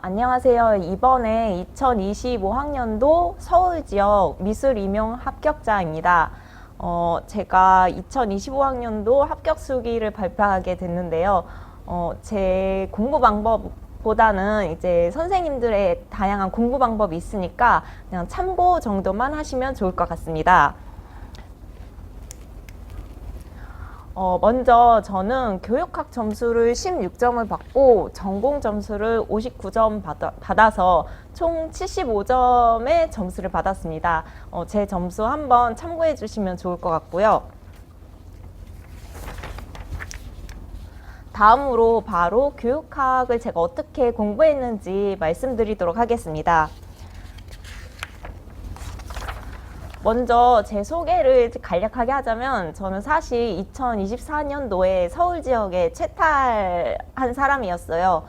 안녕하세요. 이번에 2025학년도 서울지역 미술임용 합격자입니다. 제가 2025학년도 합격 수기를 발표하게 됐는데요. 제 공부 방법보다는 이제 선생님들의 다양한 공부 방법이 있으니까 그냥 참고 정도만 하시면 좋을 것 같습니다. 먼저 저는 교육학 점수를 16점을 받고 전공 점수를 59점 받아서 총 75점의 점수를 받았습니다. 제 점수 한번 참고해 주시면 좋을 것 같고요. 다음으로 바로 교육학을 제가 어떻게 공부했는지 말씀드리도록 하겠습니다. 먼저 제 소개를 간략하게 하자면 저는 사실 2024년도에 서울 지역에 채탈한 사람이었어요.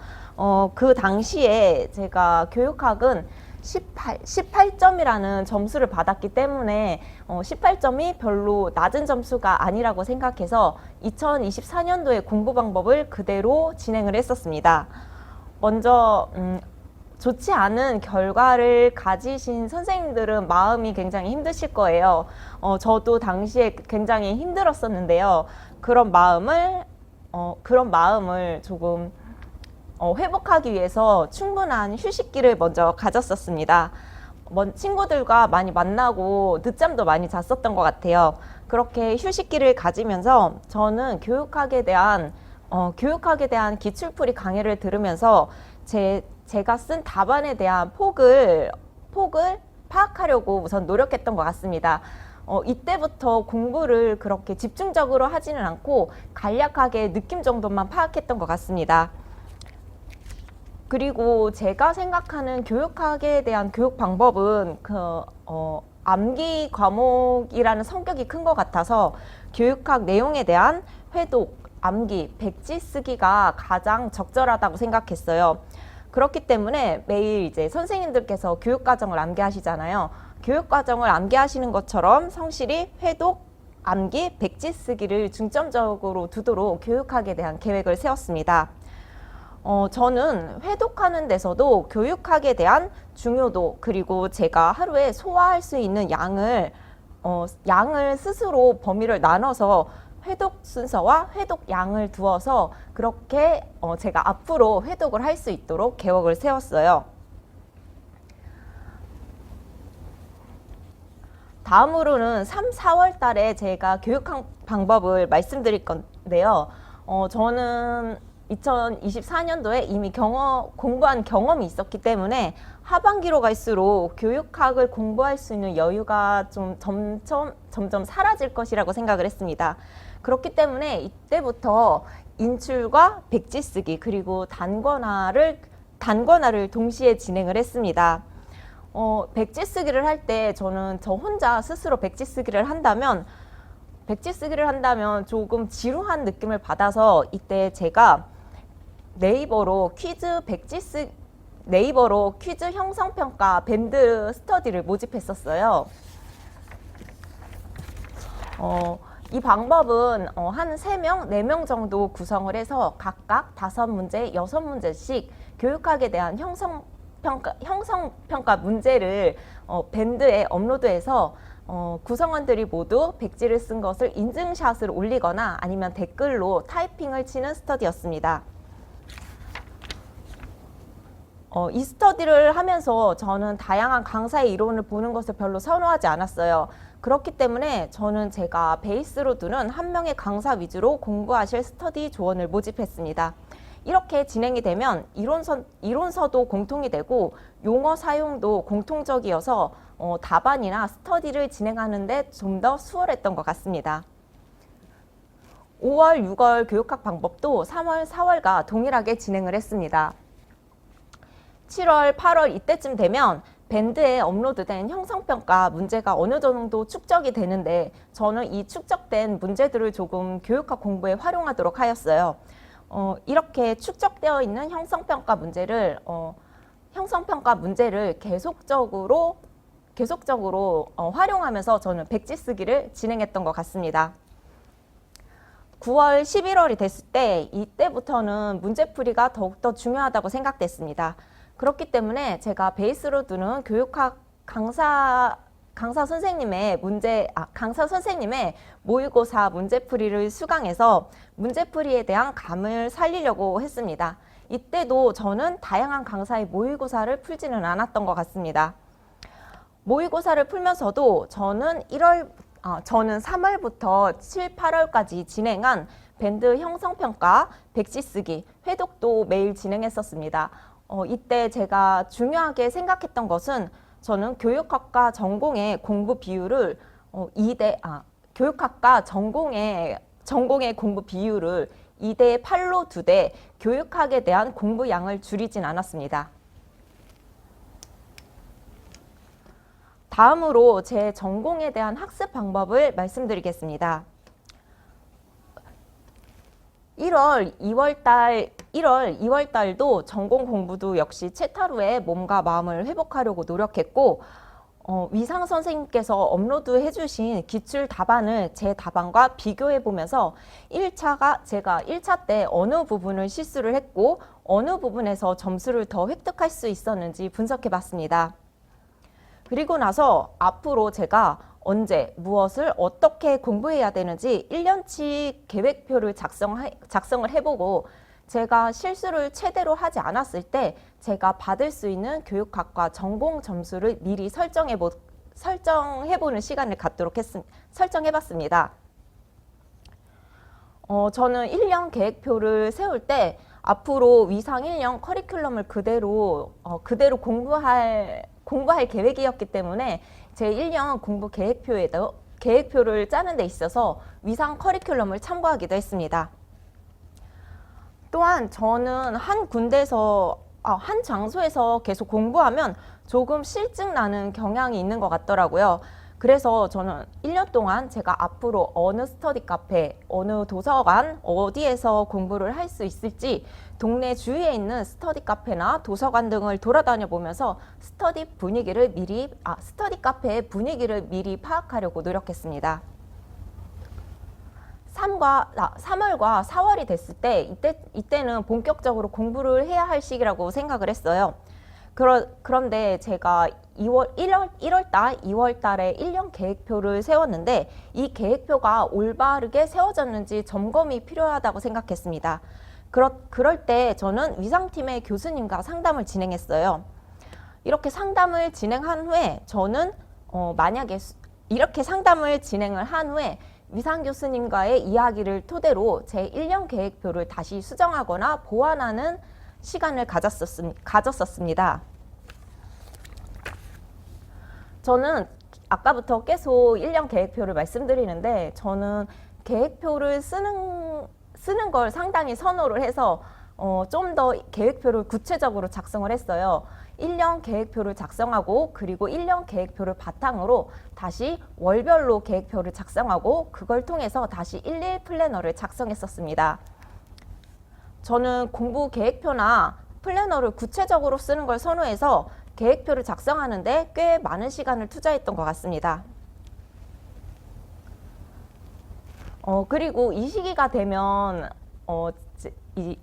그 당시에 제가 교육학은 18점이라는 점수를 받았기 때문에 18점이 별로 낮은 점수가 아니라고 생각해서 2024년도에 공부 방법을 그대로 진행을 했었습니다. 먼저 좋지 않은 결과를 가지신 선생님들은 마음이 굉장히 힘드실 거예요. 저도 당시에 굉장히 힘들었었는데요. 그런 마음을 조금 회복하기 위해서 충분한 휴식기를 먼저 가졌었습니다. 친구들과 많이 만나고 늦잠도 많이 잤었던 것 같아요. 그렇게 휴식기를 가지면서 저는 교육학에 대한 기출풀이 강의를 들으면서 제가 쓴 답안에 대한 폭을 파악하려고 우선 노력했던 것 같습니다. 이때부터 공부를 그렇게 집중적으로 하지는 않고 간략하게 느낌 정도만 파악했던 것 같습니다. 그리고 제가 생각하는 교육학에 대한 교육 방법은 암기 과목이라는 성격이 큰 것 같아서 교육학 내용에 대한 회독, 암기, 백지 쓰기가 가장 적절하다고 생각했어요. 그렇기 때문에 매일 이제 선생님들께서 교육과정을 암기하시잖아요. 교육과정을 암기하시는 것처럼 성실히 회독, 암기, 백지 쓰기를 중점적으로 두도록 교육학에 대한 계획을 세웠습니다. 저는 회독하는 데서도 교육학에 대한 중요도 그리고 제가 하루에 소화할 수 있는 양을 스스로 범위를 나눠서 회독 순서와 회독 양을 두어서 그렇게 제가 앞으로 회독을 할 수 있도록 계획을 세웠어요. 다음으로는 3, 4월 달에 제가 교육학 방법을 말씀드릴 건데요. 저는 2024년도에 이미 공부한 경험이 있었기 때문에 하반기로 갈수록 교육학을 공부할 수 있는 여유가 좀 점점 사라질 것이라고 생각을 했습니다. 그렇기 때문에 이때부터 인출과 백지 쓰기 그리고 단권화를 동시에 진행을 했습니다. 백지 쓰기를 할 때 저는 저 혼자 스스로 백지 쓰기를 한다면 조금 지루한 느낌을 받아서 이때 제가 네이버로 퀴즈 형성평가 밴드 스터디를 모집했었어요. 이 방법은 한 3명, 4명 정도 구성을 해서 각각 5문제, 6문제씩 교육학에 대한 형성평가 문제를 밴드에 업로드해서 구성원들이 모두 백지를 쓴 것을 인증샷을 올리거나 아니면 댓글로 타이핑을 치는 스터디였습니다. 이 스터디를 하면서 저는 다양한 강사의 이론을 보는 것을 별로 선호하지 않았어요. 그렇기 때문에 저는 제가 베이스로 두는 한 명의 강사 위주로 공부하실 스터디 조원을 모집했습니다. 이렇게 진행이 되면 이론서도 공통이 되고 용어 사용도 공통적이어서 답안이나 스터디를 진행하는데 좀 더 수월했던 것 같습니다. 5월, 6월 교육학 방법도 3월, 4월과 동일하게 진행을 했습니다. 7월, 8월 이때쯤 되면 밴드에 업로드된 형성평가 문제가 어느 정도 축적이 되는데 저는 이 축적된 문제들을 조금 교육학 공부에 활용하도록 하였어요. 이렇게 축적되어 있는 형성평가 문제를 계속적으로 계속적으로 활용하면서 저는 백지 쓰기를 진행했던 것 같습니다. 9월, 11월이 됐을 때 이때부터는 문제풀이가 더욱더 중요하다고 생각됐습니다. 그렇기 때문에 제가 베이스로 두는 교육학 강사 선생님의 모의고사 문제풀이를 수강해서 문제풀이에 대한 감을 살리려고 했습니다. 이때도 저는 다양한 강사의 모의고사를 풀지는 않았던 것 같습니다. 모의고사를 풀면서도 저는 3월부터 7, 8월까지 진행한 밴드 형성평가, 백지 쓰기, 회독도 매일 진행했었습니다. 이때 제가 중요하게 생각했던 것은 저는 교육학과 전공의 공부 비율을 교육학과 전공의 공부 비율을 2대 8로 두되 교육학에 대한 공부 양을 줄이진 않았습니다. 다음으로 제 전공에 대한 학습 방법을 말씀드리겠습니다. 1월, 2월 달도 전공 공부도 역시 채탈 후에 몸과 마음을 회복하려고 노력했고 위상 선생님께서 업로드해 주신 기출 답안을 제 답안과 비교해 보면서 제가 1차 때 어느 부분을 실수를 했고 어느 부분에서 점수를 더 획득할 수 있었는지 분석해 봤습니다. 그리고 나서 앞으로 제가 언제 무엇을 어떻게 공부해야 되는지 1년치 계획표를 작성을 해보고 제가 실수를 최대로 하지 않았을 때 제가 받을 수 있는 교육학과 전공 점수를 미리 설정해보는 시간을 갖도록 설정해봤습니다. 저는 1년 계획표를 세울 때 앞으로 위상 1년 커리큘럼을 그대로 공부할 계획이었기 때문에 제 1년 공부 계획표를 짜는 데 있어서 위상 커리큘럼을 참고하기도 했습니다. 또한 저는 한 장소에서 계속 공부하면 조금 실증 나는 경향이 있는 것 같더라고요. 그래서 저는 1년 동안 제가 앞으로 어느 스터디 카페, 어느 도서관, 어디에서 공부를 할 수 있을지 동네 주위에 있는 스터디 카페나 도서관 등을 돌아다녀 보면서 스터디 카페의 분위기를 미리 파악하려고 노력했습니다. 3월과 4월이 됐을 때 이때는 본격적으로 공부를 해야 할 시기라고 생각을 했어요. 그런데 제가 1월 달, 2월 달에 1년 계획표를 세웠는데 이 계획표가 올바르게 세워졌는지 점검이 필요하다고 생각했습니다. 그럴 때 저는 위상팀의 교수님과 상담을 진행했어요. 이렇게 상담을 진행한 후에 저는 이렇게 상담을 진행을 한 후에 위상 교수님과의 이야기를 토대로 제 1년 계획표를 다시 수정하거나 보완하는 시간을 가졌었습니다. 저는 아까부터 계속 1년 계획표를 말씀드리는데 저는 계획표를 쓰는 걸 상당히 선호를 해서 좀 더 계획표를 구체적으로 작성을 했어요. 1년 계획표를 작성하고 그리고 1년 계획표를 바탕으로 다시 월별로 계획표를 작성하고 그걸 통해서 다시 1일 플래너를 작성했었습니다. 저는 공부 계획표나 플래너를 구체적으로 쓰는 걸 선호해서 계획표를 작성하는데 꽤 많은 시간을 투자했던 것 같습니다. 그리고 이 시기가 되면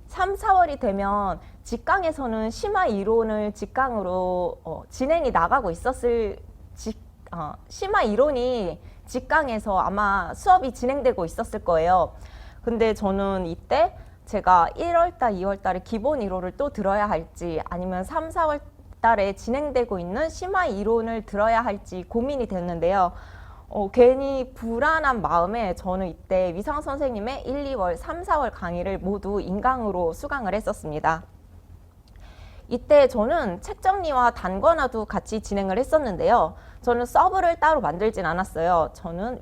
3, 4월이 되면 직강에서는 심화 이론을 직강으로 진행이 나가고 심화 이론이 직강에서 아마 수업이 진행되고 있었을 거예요. 근데 저는 이때 제가 1월달, 2월달에 기본 이론을 또 들어야 할지 아니면 3, 4월 달에 진행되고 있는 심화 이론을 들어야 할지 고민이 됐는데요. 괜히 불안한 마음에 저는 이때 위상 선생님의 1, 2월, 3, 4월 강의를 모두 인강으로 수강을 했었습니다. 이때 저는 책 정리와 단권화도 같이 진행을 했었는데요. 저는 서브를 따로 만들진 않았어요. 저는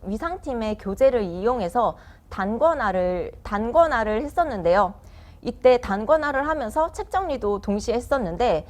위상팀의 교재를 이용해서 단권화를 했었는데요. 이때 단권화를 하면서 책 정리도 동시에 했었는데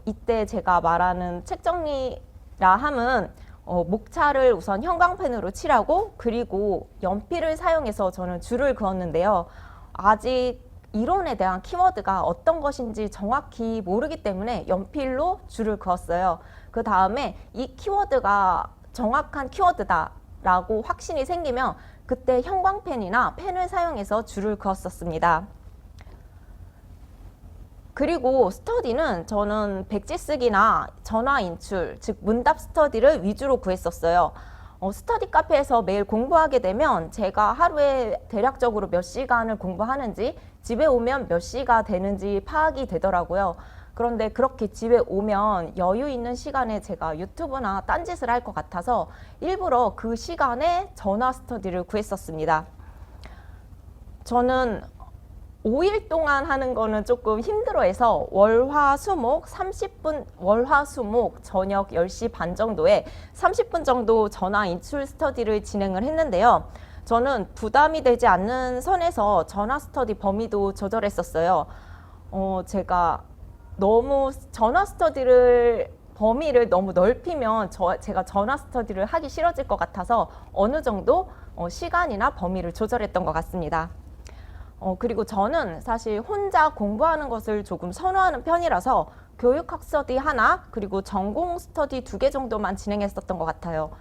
이때 제가 말하는 책 정리라 함은 목차를 우선 형광펜으로 칠하고 그리고 연필을 사용해서 저는 줄을 그었는데요. 아직 이론에 대한 키워드가 어떤 것인지 정확히 모르기 때문에 연필로 줄을 그었어요. 그 다음에 이 키워드가 정확한 키워드다라고 확신이 생기면 그때 형광펜이나 펜을 사용해서 줄을 그었었습니다. 그리고 스터디는 저는 백지 쓰기나 전화 인출, 즉 문답 스터디를 위주로 구했었어요. 스터디 카페에서 매일 공부하게 되면 제가 하루에 대략적으로 몇 시간을 공부하는지, 집에 오면 몇 시가 되는지 파악이 되더라고요. 그런데 그렇게 집에 오면 여유 있는 시간에 제가 유튜브나 딴짓을 할 것 같아서 일부러 그 시간에 전화 스터디를 구했었습니다. 저는 5일 동안 하는 거는 조금 힘들어해서 월화수목 30분, 월화수목 저녁 10시 반 정도에 30분 정도 전화 인출 스터디를 진행을 했는데요. 저는 부담이 되지 않는 선에서 전화 스터디 범위도 조절했었어요. 제가 너무 전화 스터디를 범위를 너무 넓히면 제가 전화 스터디를 하기 싫어질 것 같아서 어느 정도 시간이나 범위를 조절했던 것 같습니다. 그리고 저는 사실 혼자 공부하는 것을 조금 선호하는 편이라서 교육학 스터디 하나, 그리고 전공 스터디 2개 정도만 진행했었던 것 같아요.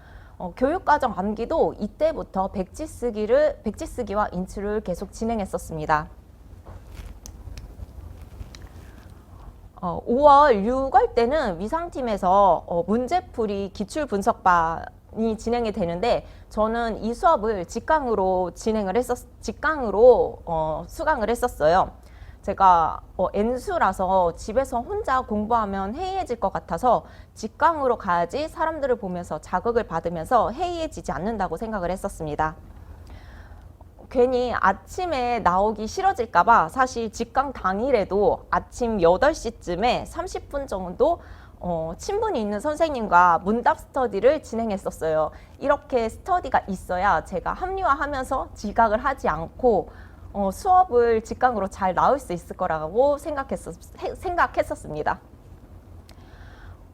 교육과정 암기도 이때부터 백지 쓰기와 인출을 계속 진행했었습니다. 5월, 6월 때는 위상팀에서 문제풀이 기출 분석반이 진행이 되는데 저는 이 수업을 직강으로 수강을 했었어요. 제가 N수라서 집에서 혼자 공부하면 해이해질 것 같아서 직강으로 가야지 사람들을 보면서 자극을 받으면서 해이해지지 않는다고 생각을 했었습니다. 괜히 아침에 나오기 싫어질까봐 사실 직강 당일에도 아침 8시쯤에 30분 정도 친분이 있는 선생님과 문답 스터디를 진행했었어요. 이렇게 스터디가 있어야 제가 합리화하면서 지각을 하지 않고 수업을 직강으로 잘 나올 수 있을 거라고 생각했었습니다.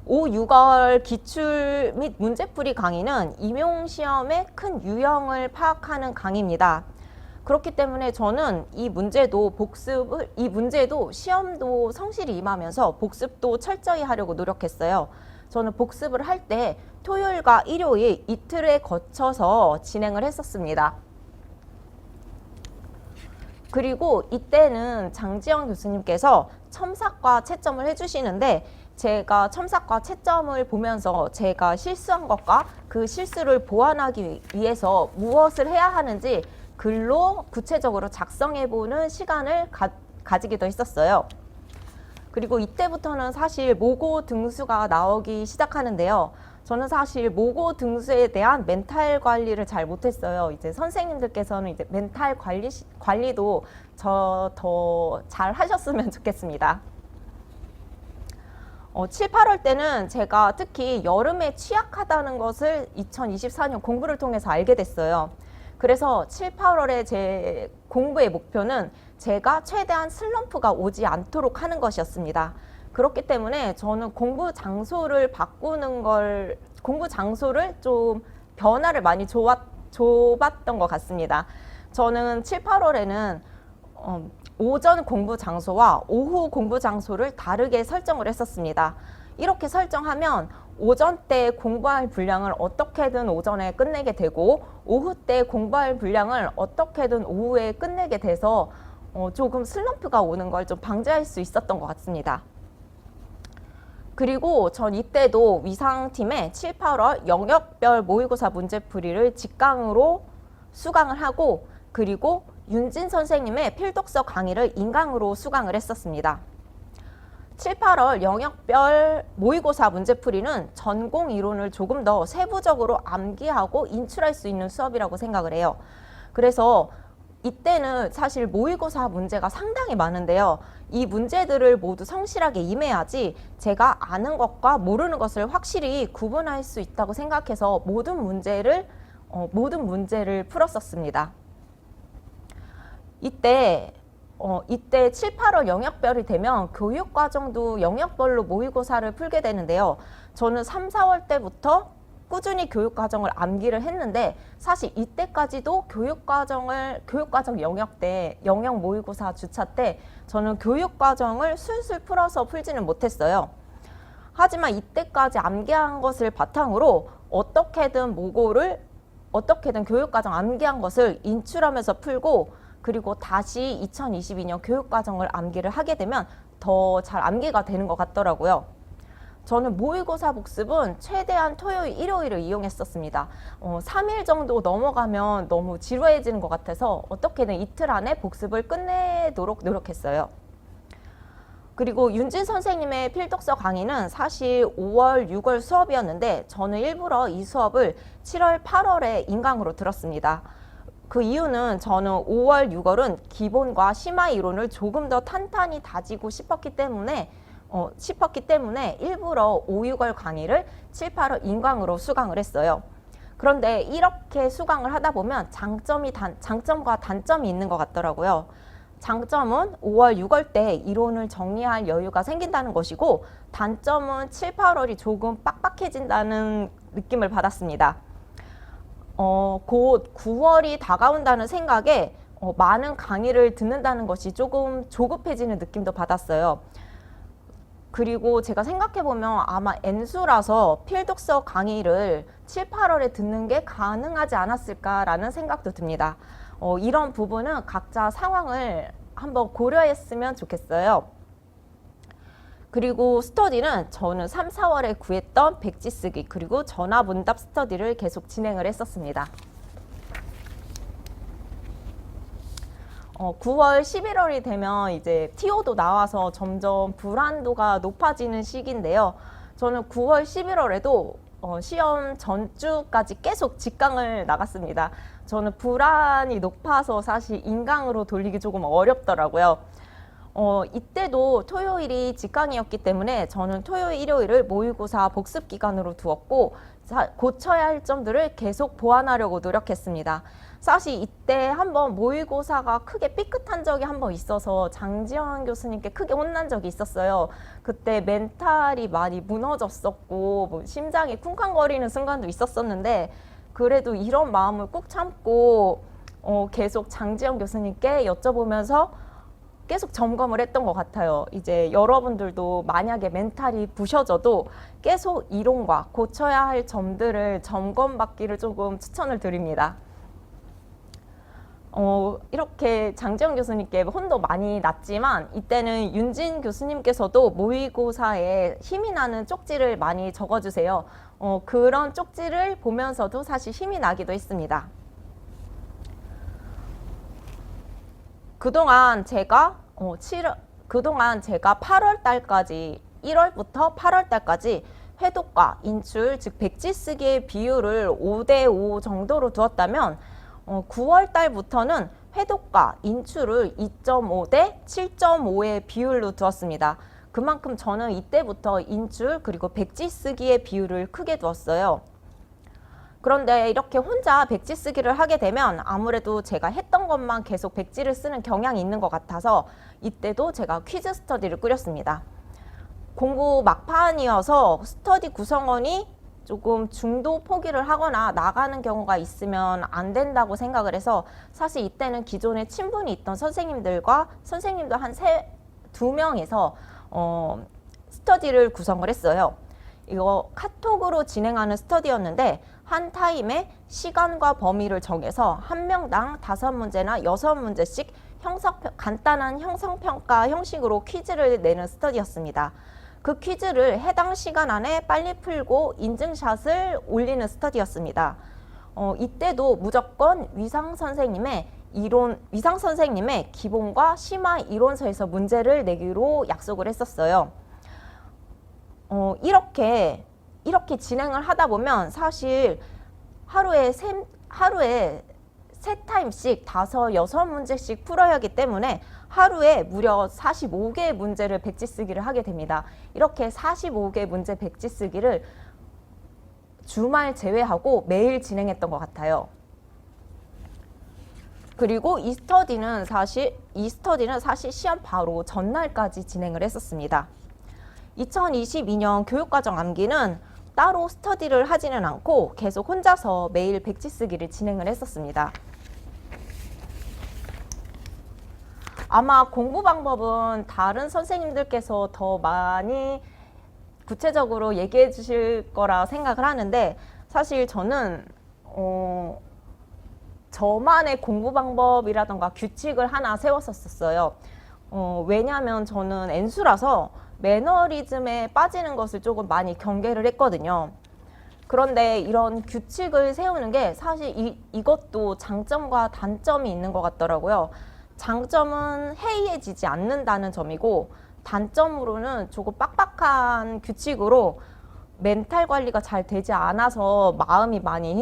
5, 6월 기출 및 문제풀이 강의는 임용시험의 큰 유형을 파악하는 강의입니다. 그렇기 때문에 저는 이 문제도 시험도 성실히 임하면서 복습도 철저히 하려고 노력했어요. 저는 복습을 할 때 토요일과 일요일 이틀에 거쳐서 진행을 했었습니다. 그리고 이때는 장지영 교수님께서 첨삭과 채점을 해주시는데 제가 첨삭과 채점을 보면서 제가 실수한 것과 그 실수를 보완하기 위해서 무엇을 해야 하는지 글로 구체적으로 작성해보는 시간을 가지기도 했었어요. 그리고 이때부터는 사실 모고 등수가 나오기 시작하는데요. 저는 사실 모고 등수에 대한 멘탈 관리를 잘 못했어요. 이제 선생님들께서는 이제 멘탈 관리도 더 잘 하셨으면 좋겠습니다. 7, 8월 때는 제가 특히 여름에 취약하다는 것을 2024년 공부를 통해서 알게 됐어요. 그래서 7, 8월에 제 공부의 목표는 제가 최대한 슬럼프가 오지 않도록 하는 것이었습니다. 그렇기 때문에 저는 공부 장소를 좀 변화를 많이 줘봤던 것 같습니다. 저는 7, 8월에는 오전 공부 장소와 오후 공부 장소를 다르게 설정을 했었습니다. 이렇게 설정하면 오전 때 공부할 분량을 어떻게든 오전에 끝내게 되고 오후 때 공부할 분량을 어떻게든 오후에 끝내게 돼서 조금 슬럼프가 오는 걸 좀 방지할 수 있었던 것 같습니다. 그리고 전 이때도 위상팀의 7, 8월 영역별 모의고사 문제풀이를 직강으로 수강을 하고 그리고 윤진 선생님의 필독서 강의를 인강으로 수강을 했었습니다. 7, 8월 영역별 모의고사 문제풀이는 전공 이론을 조금 더 세부적으로 암기하고 인출할 수 있는 수업이라고 생각을 해요. 그래서 이때는 사실 모의고사 문제가 상당히 많은데요. 이 문제들을 모두 성실하게 임해야지 제가 아는 것과 모르는 것을 확실히 구분할 수 있다고 생각해서 모든 문제를 풀었었습니다. 이때 7, 8월 영역별이 되면 교육과정도 영역별로 모의고사를 풀게 되는데요. 저는 3, 4월 때부터 꾸준히 교육과정을 암기를 했는데 사실 이때까지도 교육과정 영역 모의고사 주차 때 저는 교육과정을 술술 풀어서 풀지는 못했어요. 하지만 이때까지 암기한 것을 바탕으로 어떻게든 교육과정 암기한 것을 인출하면서 풀고 그리고 다시 2022년 교육과정을 암기를 하게 되면 더 잘 암기가 되는 것 같더라고요. 저는 모의고사 복습은 최대한 토요일, 일요일을 이용했었습니다. 3일 정도 넘어가면 너무 지루해지는 것 같아서 어떻게든 이틀 안에 복습을 끝내도록 노력했어요. 그리고 윤진 선생님의 필독서 강의는 사실 5월, 6월 수업이었는데 저는 일부러 이 수업을 7월, 8월에 인강으로 들었습니다. 그 이유는 저는 5월, 6월은 기본과 심화 이론을 조금 더 탄탄히 다지고 싶었기 때문에 일부러 5, 6월 강의를 7, 8월 인강으로 수강을 했어요. 그런데 이렇게 수강을 하다 보면 장점과 단점이 있는 것 같더라고요. 장점은 5월, 6월 때 이론을 정리할 여유가 생긴다는 것이고 단점은 7, 8월이 조금 빡빡해진다는 느낌을 받았습니다. 곧 9월이 다가온다는 생각에 많은 강의를 듣는다는 것이 조금 조급해지는 느낌도 받았어요. 그리고 제가 생각해보면 아마 N수라서 필독서 강의를 7, 8월에 듣는 게 가능하지 않았을까라는 생각도 듭니다. 이런 부분은 각자 상황을 한번 고려했으면 좋겠어요. 그리고 스터디는 저는 3, 4월에 구했던 백지 쓰기 그리고 전화문답 스터디를 계속 진행을 했었습니다. 9월, 11월이 되면 이제 TO도 나와서 점점 불안도가 높아지는 시기인데요. 저는 9월, 11월에도 시험 전주까지 계속 직강을 나갔습니다. 저는 불안이 높아서 사실 인강으로 돌리기 조금 어렵더라고요. 이때도 토요일이 직강이었기 때문에 저는 토요일, 일요일을 모의고사 복습 기간으로 두었고 고쳐야 할 점들을 계속 보완하려고 노력했습니다. 사실 이때 한번 모의고사가 크게 삐끗한 적이 한번 있어서 장지현 교수님께 크게 혼난 적이 있었어요. 그때 멘탈이 많이 무너졌었고 뭐 심장이 쿵쾅거리는 순간도 있었었는데 그래도 이런 마음을 꾹 참고 계속 장지현 교수님께 여쭤보면서 계속 점검을 했던 것 같아요. 이제 여러분들도 만약에 멘탈이 부셔져도 계속 이론과 고쳐야 할 점들을 점검받기를 조금 추천을 드립니다. 이렇게 장지현 교수님께 혼도 많이 났지만 이때는 윤진 교수님께서도 모의고사에 힘이 나는 쪽지를 많이 적어주세요. 그런 쪽지를 보면서도 사실 힘이 나기도 했습니다. 그동안 제가 8월 달까지 1월부터 8월 달까지 회독과 인출 즉 백지 쓰기의 비율을 5대5 정도로 두었다면 9월 달부터는 회독과 인출을 2.5대 7.5의 비율로 두었습니다. 그만큼 저는 이때부터 인출 그리고 백지 쓰기의 비율을 크게 두었어요. 그런데 이렇게 혼자 백지 쓰기를 하게 되면 아무래도 제가 했던 것만 계속 백지를 쓰는 경향이 있는 것 같아서 이때도 제가 퀴즈 스터디를 꾸렸습니다. 공부 막판이어서 스터디 구성원이 조금 중도 포기를 하거나 나가는 경우가 있으면 안 된다고 생각을 해서 사실 이때는 기존에 친분이 있던 선생님도 한 2명이서 스터디를 구성을 했어요. 이거 카톡으로 진행하는 스터디였는데 한 타임에 시간과 범위를 정해서 한 명당 5문제나 6문제씩 간단한 형성평가 형식으로 퀴즈를 내는 스터디였습니다. 그 퀴즈를 해당 시간 안에 빨리 풀고 인증샷을 올리는 스터디였습니다. 이때도 무조건 위상 선생님의 기본과 심화 이론서에서 문제를 내기로 약속을 했었어요. 이렇게 진행을 하다 보면 사실 하루에 3타임씩 5, 6문제씩 풀어야 하기 때문에 하루에 무려 45개의 문제를 백지 쓰기를 하게 됩니다. 이렇게 45개 문제 백지 쓰기를 주말 제외하고 매일 진행했던 것 같아요. 그리고 이 스터디는 사실 시험 바로 전날까지 진행을 했었습니다. 2022년 교육과정 암기는 따로 스터디를 하지는 않고 계속 혼자서 매일 백지 쓰기를 진행을 했었습니다. 아마 공부 방법은 다른 선생님들께서 더 많이 구체적으로 얘기해 주실 거라 생각을 하는데, 사실 저는 저만의 공부 방법이라던가 규칙을 하나 세웠었어요. 왜냐하면 저는 N수라서 매너리즘에 빠지는 것을 조금 많이 경계를 했거든요. 그런데 이런 규칙을 세우는 게 사실 이것도 장점과 단점이 있는 것 같더라고요. 장점은 해이해지지 않는다는 점이고, 단점으로는 조금 빡빡한 규칙으로 멘탈 관리가 잘 되지 않아서 마음이 많이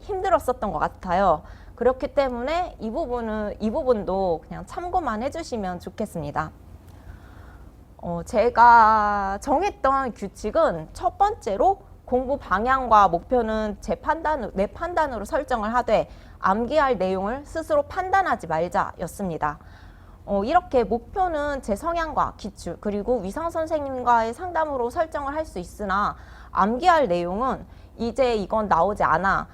힘들었었던 것 같아요. 그렇기 때문에 이 부분도 그냥 참고만 해주시면 좋겠습니다. 제가 정했던 규칙은 첫 번째로 공부 방향과 목표는 내 판단으로 설정을 하되 암기할 내용을 스스로 판단하지 말자였습니다. 이렇게 목표는 제 성향과 기출 그리고 위상 선생님과의 상담으로 설정을 할 수 있으나, 암기할 내용은 이제 이건 나오지 않아,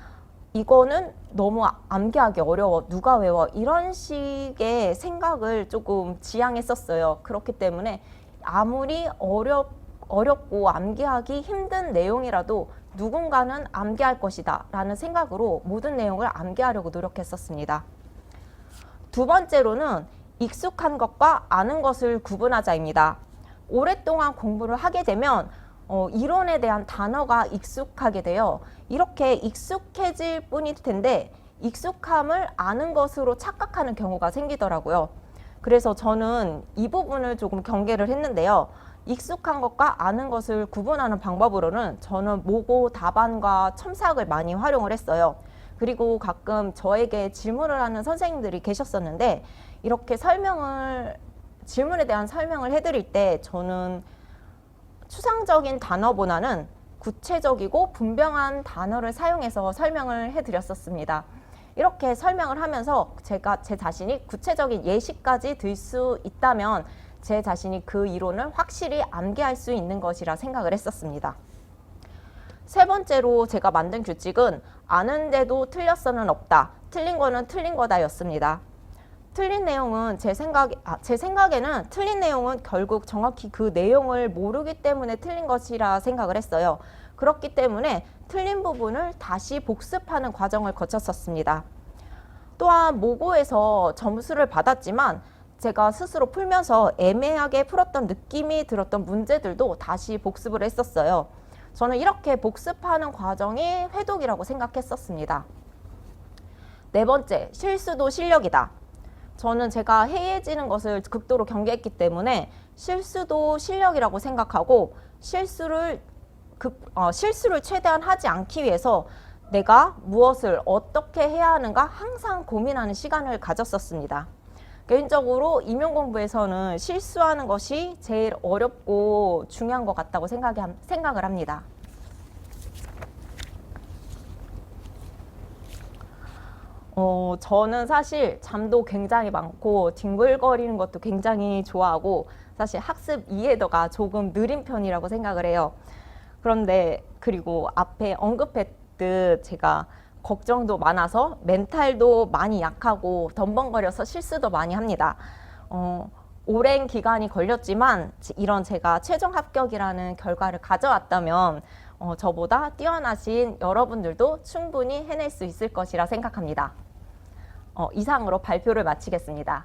이거는 너무 암기하기 어려워, 누가 외워, 이런 식의 생각을 조금 지향했었어요. 그렇기 때문에 아무리 어렵고 암기하기 힘든 내용이라도 누군가는 암기할 것이다 라는 생각으로 모든 내용을 암기하려고 노력했었습니다. 두 번째로는 익숙한 것과 아는 것을 구분하자입니다. 오랫동안 공부를 하게 되면 이론에 대한 단어가 익숙하게 돼요. 이렇게 익숙해질 뿐일 텐데 익숙함을 아는 것으로 착각하는 경우가 생기더라고요. 그래서 저는 이 부분을 조금 경계를 했는데요. 익숙한 것과 아는 것을 구분하는 방법으로는 저는 모고, 답안과 첨삭을 많이 활용을 했어요. 그리고 가끔 저에게 질문을 하는 선생님들이 계셨었는데, 이렇게 질문에 대한 설명을 해드릴 때 저는 추상적인 단어보다는 구체적이고 분명한 단어를 사용해서 설명을 해드렸었습니다. 이렇게 설명을 하면서 제가 제 자신이 구체적인 예시까지 들 수 있다면 제 자신이 그 이론을 확실히 암기할 수 있는 것이라 생각을 했었습니다. 세 번째로 제가 만든 규칙은 아는데도 틀렸어는 없다, 틀린 거는 틀린 거다 였습니다. 틀린 내용은 제 생각에는 틀린 내용은 결국 정확히 그 내용을 모르기 때문에 틀린 것이라 생각을 했어요. 그렇기 때문에 틀린 부분을 다시 복습하는 과정을 거쳤었습니다. 또한 모고에서 점수를 받았지만 제가 스스로 풀면서 애매하게 풀었던 느낌이 들었던 문제들도 다시 복습을 했었어요. 저는 이렇게 복습하는 과정이 회독이라고 생각했었습니다. 네 번째, 실수도 실력이다. 저는 제가 해이해지는 것을 극도로 경계했기 때문에 실수도 실력이라고 생각하고, 실수를 최대한 하지 않기 위해서 내가 무엇을 어떻게 해야 하는가 항상 고민하는 시간을 가졌었습니다. 개인적으로 임용 공부에서는 실수하는 것이 제일 어렵고 중요한 것 같다고 생각을 합니다. 저는 사실 잠도 굉장히 많고 뒹굴거리는 것도 굉장히 좋아하고, 사실 학습 이해도가 조금 느린 편이라고 생각을 해요. 그런데 그리고 앞에 언급했듯 제가 걱정도 많아서 멘탈도 많이 약하고 덤벙거려서 실수도 많이 합니다. 오랜 기간이 걸렸지만 이런 제가 최종 합격이라는 결과를 가져왔다면 저보다 뛰어나신 여러분들도 충분히 해낼 수 있을 것이라 생각합니다. 이상으로 발표를 마치겠습니다.